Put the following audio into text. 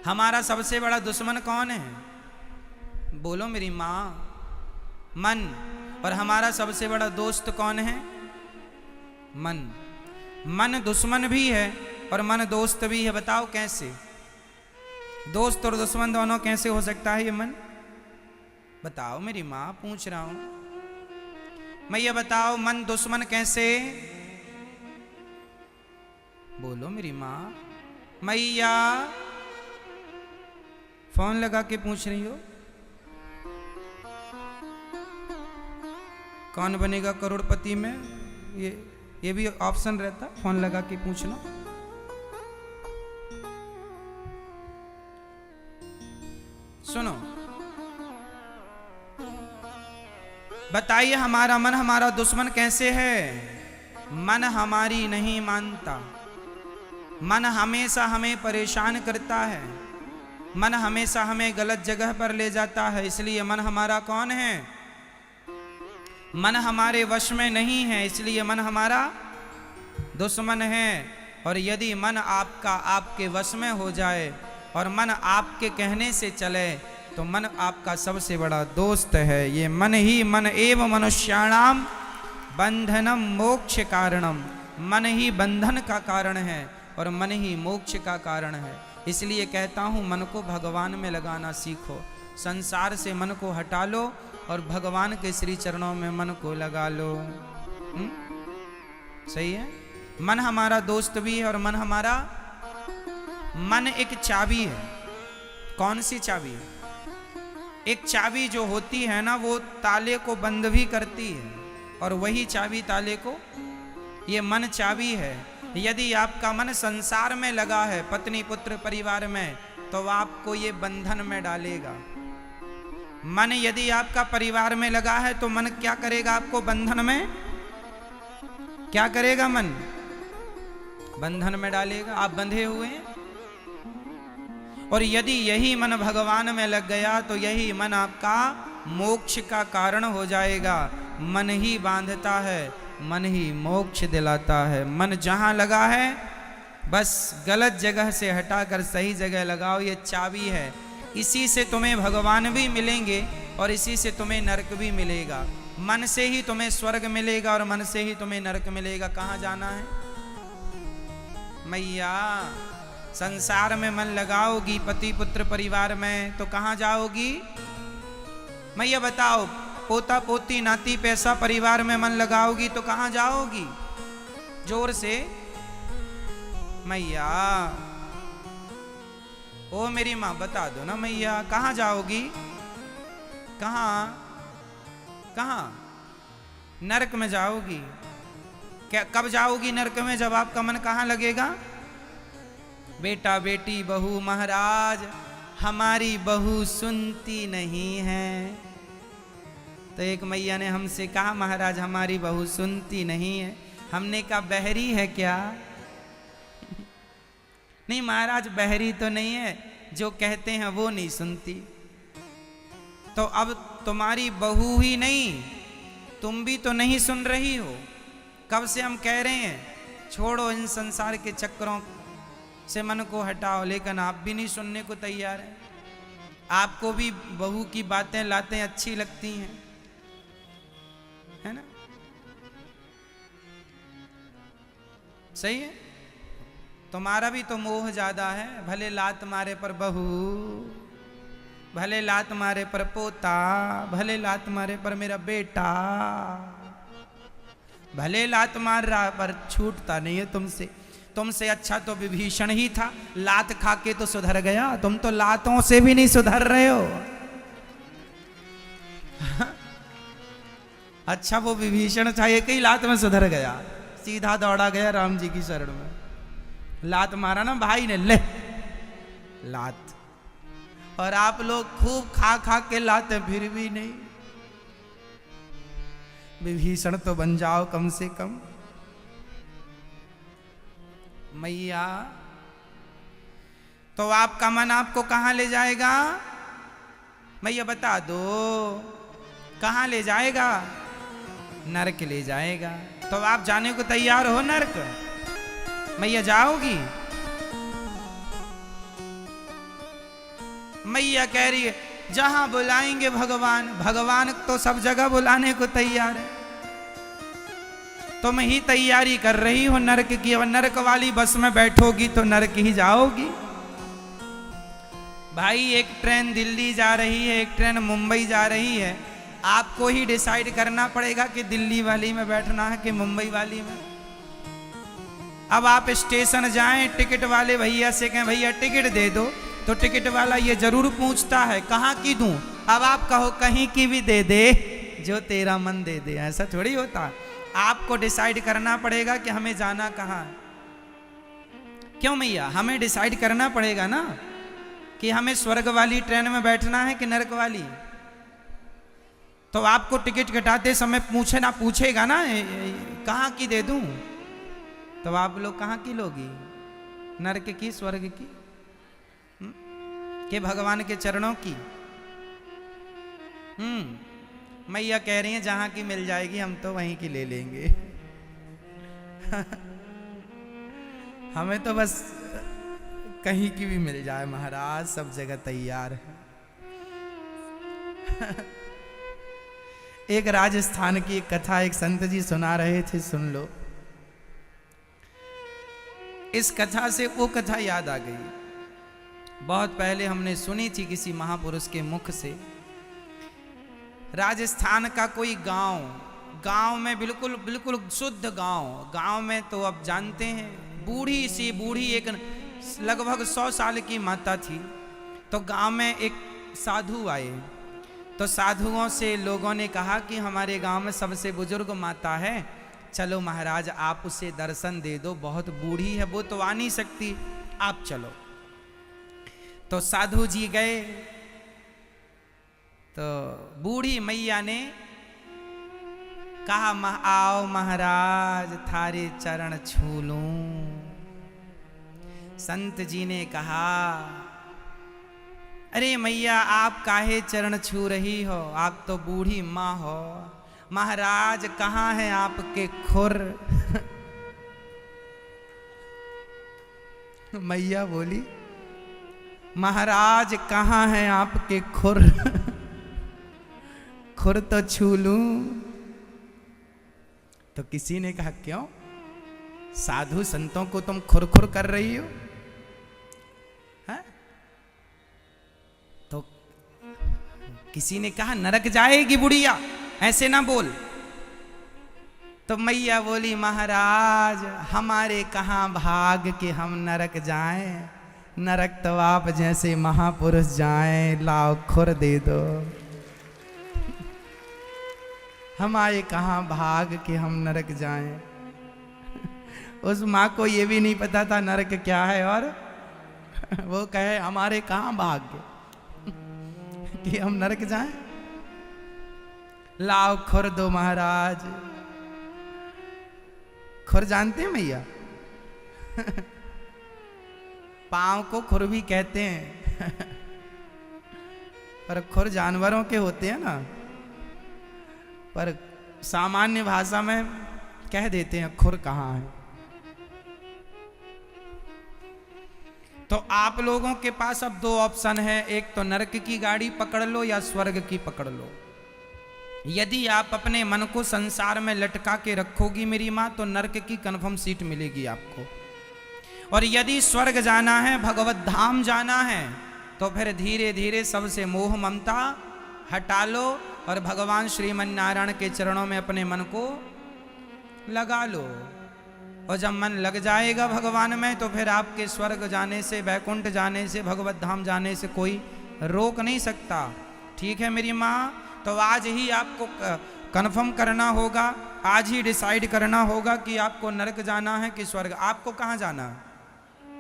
हमारा सबसे बड़ा दुश्मन कौन है? बोलो मेरी माँ। मन। और हमारा सबसे बड़ा दोस्त कौन है? मन। मन दुश्मन भी है और मन दोस्त भी है। बताओ कैसे? दोस्त और दुश्मन दोनों कैसे हो सकता है ये मन? बताओ मेरी माँ, पूछ रहा हूं मैं। ये बताओ मन दुश्मन कैसे? बोलो मेरी माँ। मैया फोन लगा के पूछ रही हो कौन बनेगा करोड़पति में? ये भी ऑप्शन रहता, फोन लगा के पूछना। सुनो, बताइए हमारा मन हमारा दुश्मन कैसे है? मन हमारी नहीं मानता, मन हमेशा हमें परेशान करता है, मन हमेशा हमें गलत जगह पर ले जाता है। इसलिए मन हमारा कौन है? मन हमारे वश में नहीं है, इसलिए मन हमारा दुश्मन है। और यदि मन आपका आपके वश में हो जाए और मन आपके कहने से चले तो मन आपका सबसे बड़ा दोस्त है। ये मन ही मन एव मनुष्याणाम बंधनम मोक्ष कारणम। मन ही बंधन का कारण है और मन ही मोक्ष का कारण है। इसलिए कहता हूँ मन को भगवान में लगाना सीखो। संसार से मन को हटा लो और भगवान के श्री चरणों में मन को लगा लो। सही है? मन हमारा दोस्त भी है और मन हमारा, मन एक चाबी है। कौन सी चाबी? एक चाबी जो होती है ना वो ताले को बंद भी करती है और वही चाबी ताले को, ये मन चाबी है। यदि आपका मन संसार में लगा है, पत्नी पुत्र परिवार में, तो आपको ये बंधन में डालेगा। मन यदि आपका परिवार में लगा है तो मन क्या करेगा? आपको बंधन में, क्या करेगा? मन बंधन में डालेगा। आप बंधे हुए हैं। और यदि यही मन भगवान में लग गया तो यही मन आपका मोक्ष का कारण हो जाएगा। मन ही बांधता है, मन ही मोक्ष दिलाता है। मन जहां लगा है बस गलत जगह से हटाकर सही जगह लगाओ। ये चाबी है। इसी से तुम्हें भगवान भी मिलेंगे और इसी से तुम्हें नरक भी मिलेगा। मन से ही तुम्हें स्वर्ग मिलेगा और मन से ही तुम्हें नरक मिलेगा। कहाँ जाना है मैया? संसार में मन लगाओगी, पति पुत्र परिवार में, तो कहाँ जाओगी मैया? बताओ। पोता पोती नाती पैसा परिवार में मन लगाओगी तो कहाँ जाओगी? जोर से मैया। ओ मेरी माँ बता दो ना मैया, कहाँ जाओगी? कहाँ कहाँ? नरक में जाओगी। क्या कब जाओगी नरक में? जब आपका मन कहाँ लगेगा? बेटा बेटी बहू महाराज हमारी बहू सुनती नहीं है। तो एक मैया ने हमसे कहा महाराज हमारी बहू सुनती नहीं है। हमने कहा बहरी है क्या? नहीं महाराज बहरी तो नहीं है, जो कहते हैं वो नहीं सुनती। तो अब तुम्हारी बहू ही नहीं, तुम भी तो नहीं सुन रही हो। कब से हम कह रहे हैं छोड़ो इन संसार के चक्करों से मन को हटाओ, लेकिन आप भी नहीं सुनने को तैयार हैं। आपको भी बहू की बातें लातें अच्छी लगती हैं, है ना? सही है? तुम्हारा भी तो मोह ज्यादा है। भले लात मारे पर बहू, भले लात मारे पर पोता, भले लात मारे पर मेरा बेटा, भले लात मार रहा पर छूटता नहीं है तुमसे। तुमसे अच्छा तो विभीषण ही था, लात खा के तो सुधर गया। तुम तो लातों से भी नहीं सुधर रहे हो। अच्छा वो विभीषण था, एक ही लात में सुधर गया, सीधा दौड़ा गया राम जी की शरण में। लात मारा ना भाई ने, ले लात। और आप लोग खूब खा खा के लाते फिर भी नहीं। विभीषण तो बन जाओ कम से कम मैया। तो आपका मन आपको कहां ले जाएगा मैया? बता दो कहां ले जाएगा? नरक ले जाएगा। तो आप जाने को तैयार हो नरक मैया? जाओगी? मैया कह रही है जहां बुलाएंगे भगवान, भगवान तो सब जगह बुलाने को तैयार है। तुम ही तैयारी कर रही हो नरक की, अब नरक वाली बस में बैठोगी तो नरक ही जाओगी। भाई एक ट्रेन दिल्ली जा रही है, एक ट्रेन मुंबई जा रही है, आपको ही डिसाइड करना पड़ेगा कि दिल्ली वाली में बैठना है कि मुंबई वाली में। अब आप स्टेशन जाएं, टिकट वाले भैया से कहें भैया टिकट दे दो, तो टिकट वाला ये जरूर पूछता है कहाँ की दूं। अब आप कहो कहीं की भी दे दे, जो तेरा मन दे दे। ऐसा थोड़ी होता, आपको डिसाइड करना पड़ेगा कि हमें जाना कहाँ है। क्यों मैया, हमें डिसाइड करना पड़ेगा ना कि हमें स्वर्ग वाली ट्रेन में बैठना है कि नरक वाली। तो आपको टिकट कटाते समय पूछेगा ना कहाँ की दे दूं, तो आप लोग कहाँ की लोगी, नरक की स्वर्ग की कि भगवान के चरणों की। मैया कह रही हैं जहां की मिल जाएगी हम तो वहीं की ले लेंगे। हमें तो बस कहीं की भी मिल जाए महाराज, सब जगह तैयार है। एक राजस्थान की एक कथा एक संत जी सुना रहे थे, सुन लो। इस कथा से वो कथा याद आ गई, बहुत पहले हमने सुनी थी किसी महापुरुष के मुख से। राजस्थान का कोई गांव में बिल्कुल शुद्ध गांव में तो अब जानते हैं, बूढ़ी सी बूढ़ी एक लगभग 100 साल की माता थी। तो गांव में एक साधु आए, तो साधुओं से लोगों ने कहा कि हमारे गांव में सबसे बुजुर्ग माता है, चलो महाराज आप उसे दर्शन दे दो, बहुत बूढ़ी है वो तो आ नहीं सकती, आप चलो। तो साधु जी गए, तो बूढ़ी मैया ने कहा आओ महाराज थारे चरण छू लूं। संत जी ने कहा अरे मैया आप काहे चरण छू रही हो, आप तो बूढ़ी माँ हो। महाराज कहाँ है आपके खुर। मैया बोली महाराज कहाँ है आपके खुर। खुर तो छू लूं। तो किसी ने कहा क्यों साधु संतों को तुम खुर खुर कर रही हो, है? तो किसी ने कहा नरक जाएगी बुढ़िया, ऐसे ना बोल। तो मैया बोली महाराज हमारे कहाँ भाग के हम नरक जाएं, नरक तो आप जैसे महापुरुष जाएं, लाओ खुर दे दो। हमारे कहाँ भाग के हम नरक जाएं। उस माँ को ये भी नहीं पता था नरक क्या है, और वो कहे हमारे कहाँ भाग्य कि हम नरक जाएं, लाओ खुर दो महाराज। खुर जानते हैं मैया? पांव को खुर भी कहते हैं, पर खुर जानवरों के होते हैं ना, पर सामान्य भाषा में कह देते हैं खुर कहाँ है। तो आप लोगों के पास अब 2 ऑप्शन है, एक तो नरक की गाड़ी पकड़ लो या स्वर्ग की पकड़ लो। यदि आप अपने मन को संसार में लटका के रखोगी मेरी माँ, तो नरक की कन्फर्म सीट मिलेगी आपको। और यदि स्वर्ग जाना है, भगवत धाम जाना है, तो फिर धीरे धीरे सबसे मोह ममता हटा लो और भगवान श्रीमन नारायण के चरणों में अपने मन को लगा लो। और जब मन लग जाएगा भगवान में, तो फिर आपके स्वर्ग जाने से, वैकुंठ जाने से, भगवत धाम जाने से कोई रोक नहीं सकता। ठीक है मेरी माँ? तो आज ही आपको कन्फर्म करना होगा, आज ही डिसाइड करना होगा कि आपको नरक जाना है कि स्वर्ग। आपको कहाँ जाना है?